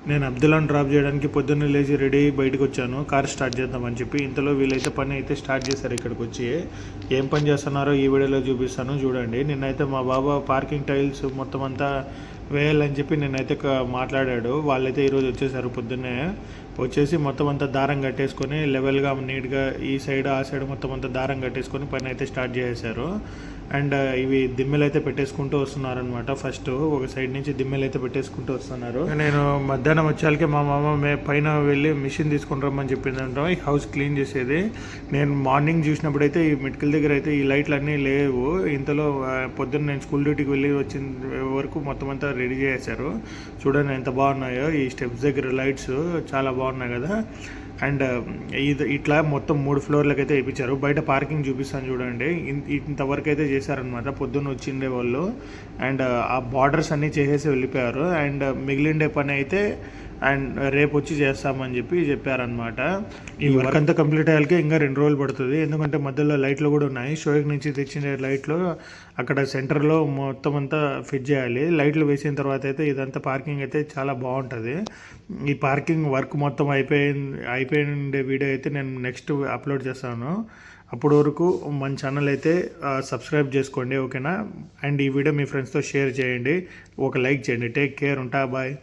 నేను అబ్దుల్లాని డ్రాప్ చేయడానికి పొద్దున్నే లేచి రెడీ అయ్యి బయటకు వచ్చాను, కార్ స్టార్ట్ చేద్దామని చెప్పి. ఇంతలో వీళ్ళైతే పని అయితే స్టార్ట్ చేశారు. ఇక్కడికి వచ్చి ఏం పని చేస్తున్నారో ఈ వీడియోలో చూపిస్తాను చూడండి. నిన్నైతే మా బాబా పార్కింగ్ టైల్స్ మొత్తం అంతా వేయాలని చెప్పి నిన్నైతే మాట్లాడాడు. వాళ్ళైతే ఈరోజు వచ్చేసారు పొద్దున్నే. వచ్చేసి మొత్తం అంతా దారం కట్టేసుకొని లెవెల్గా నీట్గా ఈ సైడ్ ఆ సైడ్ మొత్తం అంతా దారం కట్టేసుకొని పని అయితే స్టార్ట్ చేశారు. అండ్ ఇవి దిమ్మెలు అయితే పెట్టేసుకుంటూ వస్తున్నారనమాట. ఫస్ట్ ఒక సైడ్ నుంచి దిమ్మెలు అయితే పెట్టేసుకుంటూ వస్తున్నారు. నేను మధ్యాహ్నం వచ్చేళ్ళకి మా మామ పైన వెళ్ళి మిషన్ తీసుకుని రమ్మని చెప్పిందంట ఈ హౌస్ క్లీన్ చేసేది. నేను మార్నింగ్ చూసినప్పుడైతే ఈ మెటికల్ దగ్గర అయితే ఈ లైట్లు అన్నీ లేవు. ఇంతలో పొద్దున్న నేను స్కూల్ డ్యూటీకి వెళ్ళి వచ్చిన వరకు మొత్తం అంతా రెడీ చేశారు. చూడండి ఎంత బాగున్నాయో ఈ స్టెప్స్ దగ్గర లైట్స్, చాలా బాగున్నాయి కదా. అండ్ ఇది ఇట్లా మొత్తం 3 ఫ్లోర్లకు అయితే వేయించారు. బయట పార్కింగ్ చూపిస్తాను చూడండి. ఇంతవరకు అయితే చేశారనమాట పొద్దున్న వచ్చిండే వాళ్ళు. అండ్ ఆ బార్డర్స్ అన్నీ చేసేసి వెళ్ళిపోయారు. అండ్ మిగిలిండే పని అయితే అండ్ రేపు వచ్చి చేస్తామని చెప్పారనమాట. ఈ వర్క్ అంతా కంప్లీట్ అయ్యాకే ఇంకా 2 రోజులు పడుతుంది. ఎందుకంటే మధ్యలో లైట్లు కూడా ఉన్నాయి. షోయిక్ నుంచి తెచ్చిన లైట్లు అక్కడ సెంటర్లో మొత్తం అంతా ఫిట్ చేయాలి. లైట్లు వేసిన తర్వాత అయితే ఇదంతా పార్కింగ్ అయితే చాలా బాగుంటుంది. ఈ పార్కింగ్ వర్క్ మొత్తం అయిపోయిన వీడియో అయితే నేను నెక్స్ట్ అప్లోడ్ చేస్తాను. అప్పటి వరకు మన ఛానల్ అయితే సబ్స్క్రైబ్ చేసుకోండి, ఓకేనా. అండ్ ఈ వీడియో మీ ఫ్రెండ్స్తో షేర్ చేయండి, ఒక లైక్ చేయండి. టేక్ కేర్, ఉంటా, బాయ్.